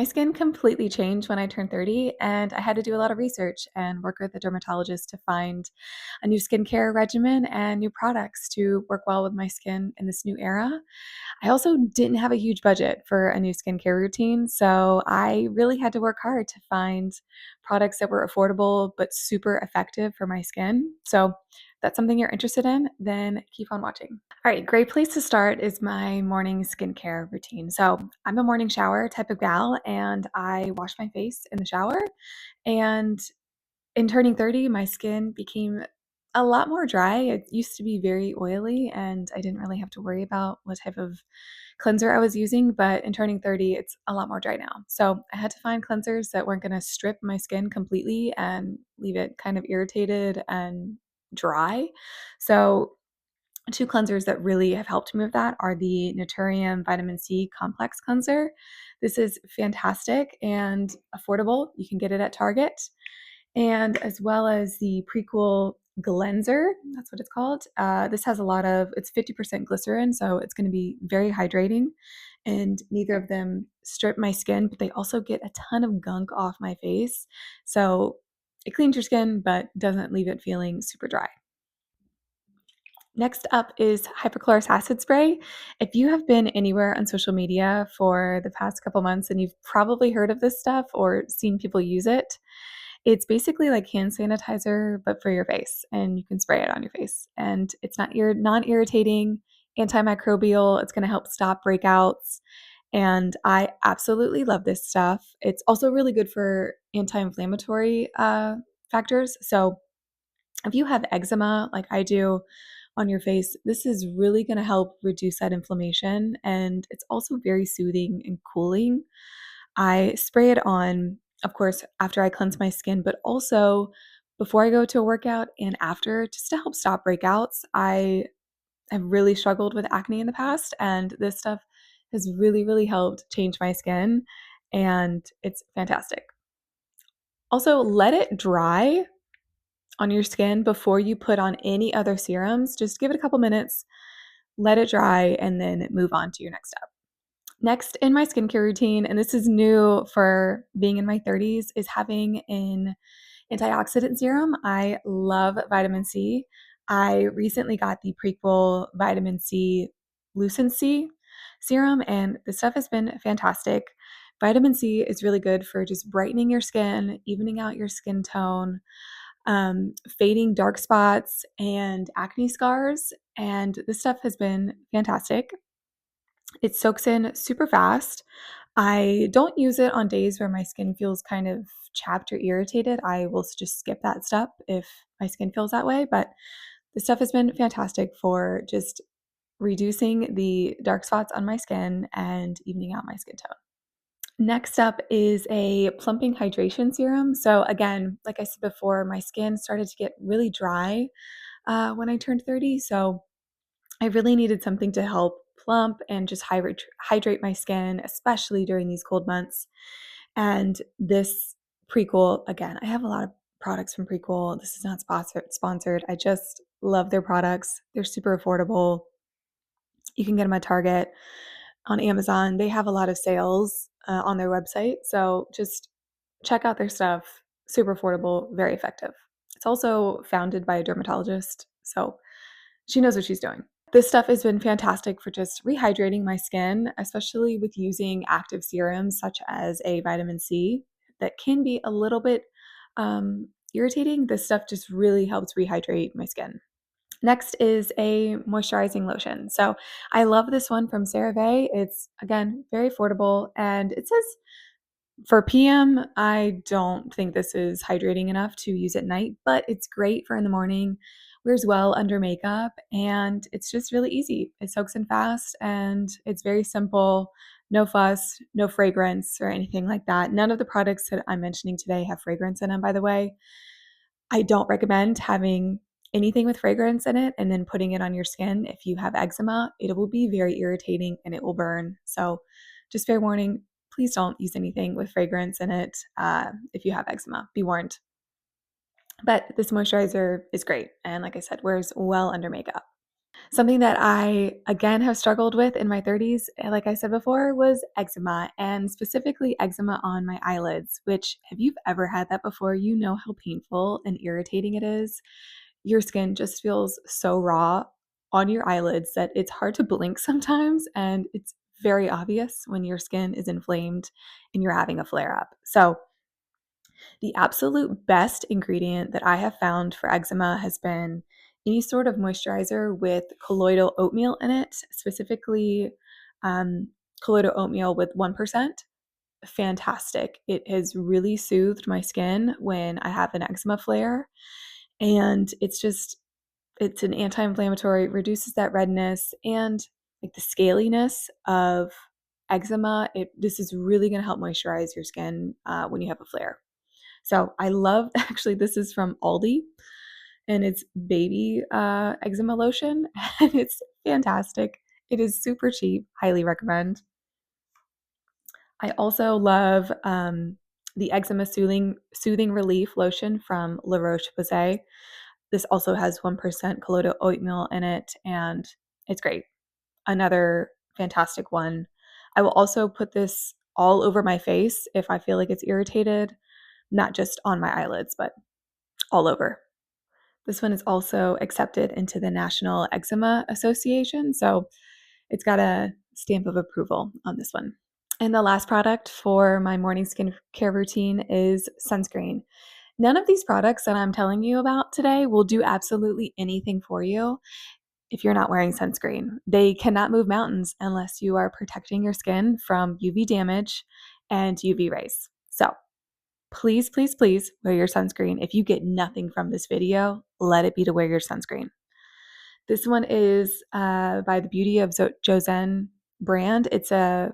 My skin completely changed when I turned 30, and I had to do a lot of research and work with a dermatologist to find a new skincare regimen and new products to work well with my skin in this new era. I also didn't have a huge budget for a new skincare routine, so I really had to work hard to find products that were affordable but super effective for my skin. So, if that's something you're interested in, then keep on watching. All right, great place to start is my morning skincare routine. So, I'm a morning shower type of gal, and I wash my face in the shower. And in turning 30, my skin became a lot more dry. It used to be very oily, and I didn't really have to worry about what type of cleanser I was using. But in turning 30, it's a lot more dry now. So I had to find cleansers that weren't going to strip my skin completely and leave it kind of irritated and dry. So two cleansers that really have helped me with that are the Naturium Vitamin C Complex Cleanser. This is fantastic and affordable. You can get it at Target, and as well as the Precool Glenser. That's what it's called. This has it's 50% glycerin, so it's going to be very hydrating. And neither of them strip my skin, but they also get a ton of gunk off my face. So it cleans your skin, but doesn't leave it feeling super dry. Next up is hypochlorous acid spray. If you have been anywhere on social media for the past couple months and you've probably heard of this stuff or seen people use it, it's basically like hand sanitizer, but for your face, and you can spray it on your face. And it's not non-irritating, antimicrobial. It's going to help stop breakouts. And I absolutely love this stuff. It's also really good for anti-inflammatory factors. So if you have eczema, like I do, on your face, this is really going to help reduce that inflammation. And it's also very soothing and cooling. I spray it on, of course, after I cleanse my skin, but also before I go to a workout and after, just to help stop breakouts. I have really struggled with acne in the past, and this stuff has really, really helped change my skin, and it's fantastic. Also, let it dry on your skin before you put on any other serums. Just give it a couple minutes, let it dry, and then move on to your next step. Next in my skincare routine, and this is new for being in my 30s, is having an antioxidant serum. I love vitamin C. I recently got the Prequel Vitamin C Lucency serum, and the stuff has been fantastic. Vitamin C is really good for just brightening your skin, evening out your skin tone, fading dark spots and acne scars. And this stuff has been fantastic. It soaks in super fast. I don't use it on days where my skin feels kind of chapped or irritated. I will just skip that step if my skin feels that way. But this stuff has been fantastic for just reducing the dark spots on my skin and evening out my skin tone. Next up is a plumping hydration serum. So, again, like I said before, my skin started to get really dry when I turned 30. So, I really needed something to help plump and just hydrate my skin, especially during these cold months. And this Precool, again, I have a lot of products from Precool. This is not sponsored. I just love their products. They're super affordable. You can get them at Target, on Amazon. They have a lot of sales on their website. So just check out their stuff. Super affordable, very effective. It's also founded by a dermatologist. So she knows what she's doing. This stuff has been fantastic for just rehydrating my skin, especially with using active serums such as a vitamin C that can be a little bit irritating. This stuff just really helps rehydrate my skin. Next is a moisturizing lotion. So I love this one from CeraVe. It's, again, very affordable, and it says for PM, I don't think this is hydrating enough to use at night, but it's great for in the morning. Wears well under makeup, and it's just really easy. It soaks in fast, and it's very simple. No fuss, no fragrance or anything like that. None of the products that I'm mentioning today have fragrance in them, by the way. I don't recommend having anything with fragrance in it and then putting it on your skin. If you have eczema, it will be very irritating and it will burn. So, just fair warning, please don't use anything with fragrance in it if you have eczema. Be warned. But this moisturizer is great. And like I said, wears well under makeup. Something that I, again, have struggled with in my 30s, like I said before, was eczema, and specifically eczema on my eyelids, which, if you've ever had that before, you know how painful and irritating it is. Your skin just feels so raw on your eyelids that it's hard to blink sometimes, and it's very obvious when your skin is inflamed and you're having a flare up. So, the absolute best ingredient that I have found for eczema has been any sort of moisturizer with colloidal oatmeal in it, specifically um, colloidal oatmeal with 1%. Fantastic. It has really soothed my skin when I have an eczema flare. And it's an anti inflammatory, reduces that redness and like the scaliness of eczema. This is really going to help moisturize your skin when you have a flare. So I love, actually, this is from Aldi, and it's baby eczema lotion, and it's fantastic. It is super cheap. Highly recommend. I also love the eczema soothing relief lotion from La Roche-Posay. This also has 1% colloidal oatmeal in it, and it's great. Another fantastic one. I will also put this all over my face if I feel like it's irritated, not just on my eyelids, but all over. This one is also accepted into the National Eczema Association, so it's got a stamp of approval on this one. And the last product for my morning skincare routine is sunscreen. None of these products that I'm telling you about today will do absolutely anything for you if you're not wearing sunscreen. They cannot move mountains unless you are protecting your skin from UV damage and UV rays. So, please, please, please wear your sunscreen. If you get nothing from this video, let it be to wear your sunscreen. This one is by the Beauty of Joseon brand. It's a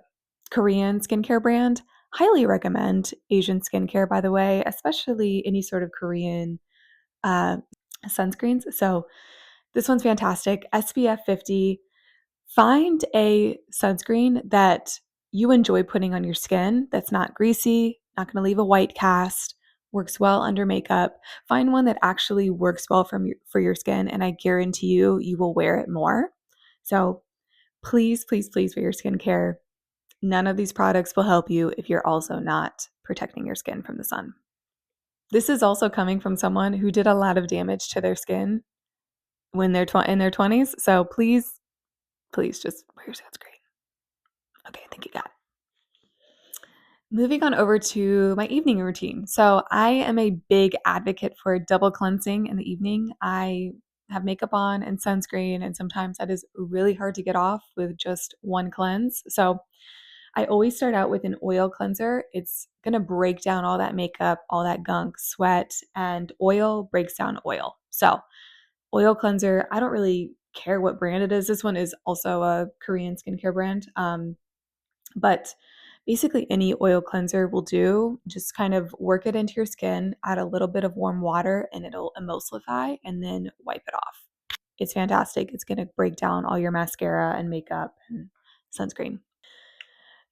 Korean skincare brand. Highly recommend Asian skincare, by the way, especially any sort of Korean sunscreens. So this one's fantastic. SPF 50. Find a sunscreen that you enjoy putting on your skin that's not greasy, not going to leave a white cast, works well under makeup. Find one that actually works well for your skin, and I guarantee you will wear it more. So please, please, please wear your skincare. None of these products will help you if you're also not protecting your skin from the sun. This is also coming from someone who did a lot of damage to their skin when they're in their 20s. So please, please just wear your sunscreen. Okay, I think you got it. Moving on over to my evening routine. So, I am a big advocate for double cleansing in the evening. I have makeup on and sunscreen, and sometimes that is really hard to get off with just one cleanse. So, I always start out with an oil cleanser. It's going to break down all that makeup, all that gunk, sweat, and oil breaks down oil. So, oil cleanser, I don't really care what brand it is. This one is also a Korean skincare brand. But basically, any oil cleanser will do. Just kind of work it into your skin, add a little bit of warm water, and it'll emulsify, and then wipe it off. It's fantastic. It's going to break down all your mascara and makeup and sunscreen.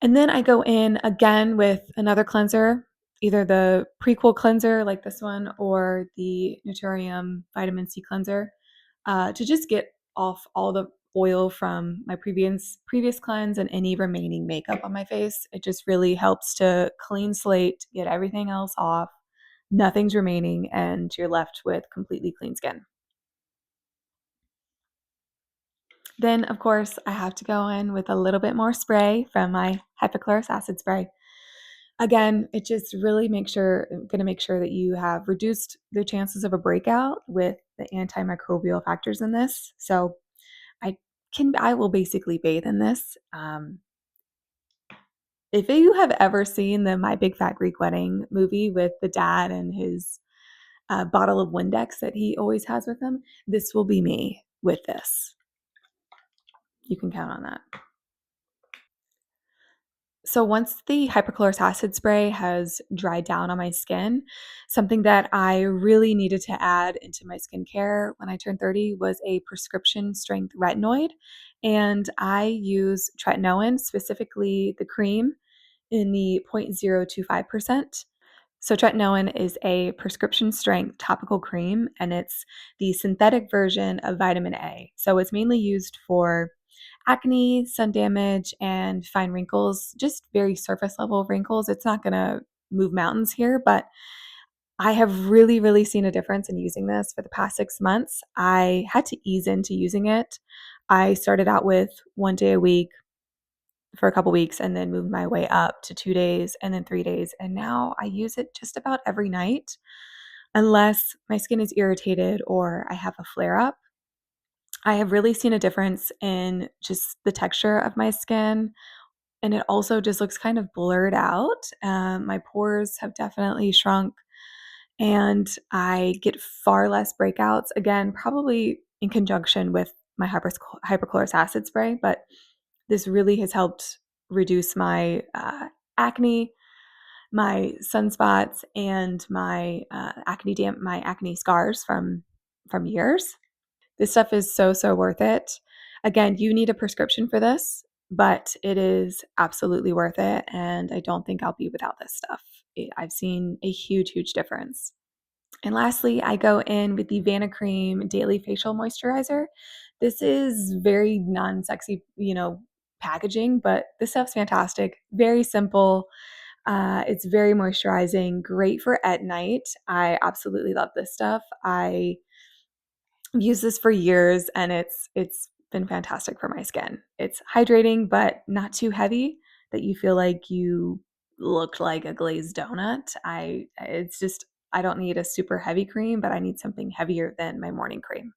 And then I go in again with another cleanser, either the Prequel cleanser like this one or the Naturium Vitamin C cleanser, to just get off all the oil from my previous cleanse and any remaining makeup on my face. It just really helps to clean slate, get everything else off. Nothing's remaining, and you're left with completely clean skin. Then, of course, I have to go in with a little bit more spray from my hypochlorous acid spray. Again, it just really going to make sure that you have reduced the chances of a breakout with the antimicrobial factors in this. So I will basically bathe in this. If you have ever seen the My Big Fat Greek Wedding movie with the dad and his bottle of Windex that he always has with him, this will be me with this. You can count on that. So once the hypochlorous acid spray has dried down on my skin, something that I really needed to add into my skincare when I turned 30 was a prescription strength retinoid. And I use tretinoin, specifically the cream in the 0.025%. So tretinoin is a prescription strength topical cream, and it's the synthetic version of vitamin A. So it's mainly used for acne, sun damage, and fine wrinkles, just very surface level wrinkles. It's not going to move mountains here, but I have really, really seen a difference in using this for the past 6 months. I had to ease into using it. I started out with 1 day a week for a couple weeks and then moved my way up to 2 days and then 3 days. And now I use it just about every night, unless my skin is irritated or I have a flare up. I have really seen a difference in just the texture of my skin. And it also just looks kind of blurred out. My pores have definitely shrunk and I get far less breakouts. Again, probably in conjunction with my hyperchlorous acid spray, but this really has helped reduce my acne, my sunspots, and my acne scars from years. This stuff is so, so worth it. Again, you need a prescription for this, but it is absolutely worth it. And I don't think I'll be without this stuff. I've seen a huge, huge difference. And lastly, I go in with the Vana Cream Daily Facial Moisturizer. This is very non-sexy, packaging, but this stuff's fantastic. Very simple. It's very moisturizing, great for at night. I absolutely love this stuff. I used this for years and it's been fantastic for my skin. It's hydrating but not too heavy that you feel like you look like a glazed donut. I don't need a super heavy cream, but I need something heavier than my morning cream.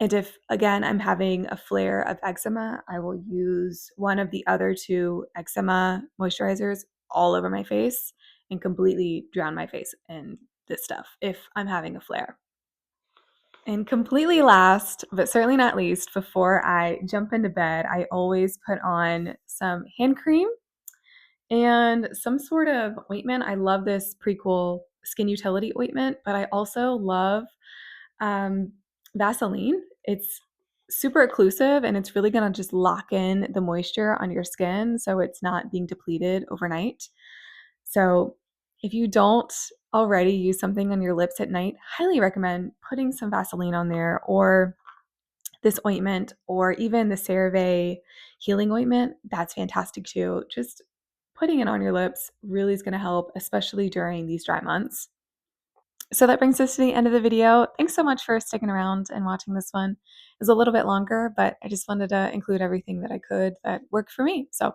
And if again I'm having a flare of eczema, I will use one of the other two eczema moisturizers all over my face and completely drown my face in this stuff if I'm having a flare. And completely last, but certainly not least, before I jump into bed, I always put on some hand cream and some sort of ointment. I love this Prequel Skin Utility ointment, but I also love um, Vaseline. It's super occlusive and it's really going to just lock in the moisture on your skin so it's not being depleted overnight. So if you don't already use something on your lips at night, highly recommend putting some Vaseline on there or this ointment or even the CeraVe healing ointment. That's fantastic too. Just putting it on your lips really is going to help, especially during these dry months. So that brings us to the end of the video. Thanks so much for sticking around and watching this one. It was a little bit longer, but I just wanted to include everything that I could that worked for me. So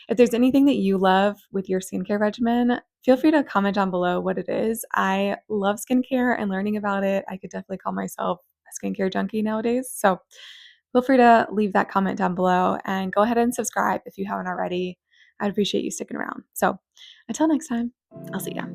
if there's anything that you love with your skincare regimen, feel free to comment down below what it is. I love skincare and learning about it. I could definitely call myself a skincare junkie nowadays. So feel free to leave that comment down below and go ahead and subscribe if you haven't already. I'd appreciate you sticking around. So until next time, I'll see ya.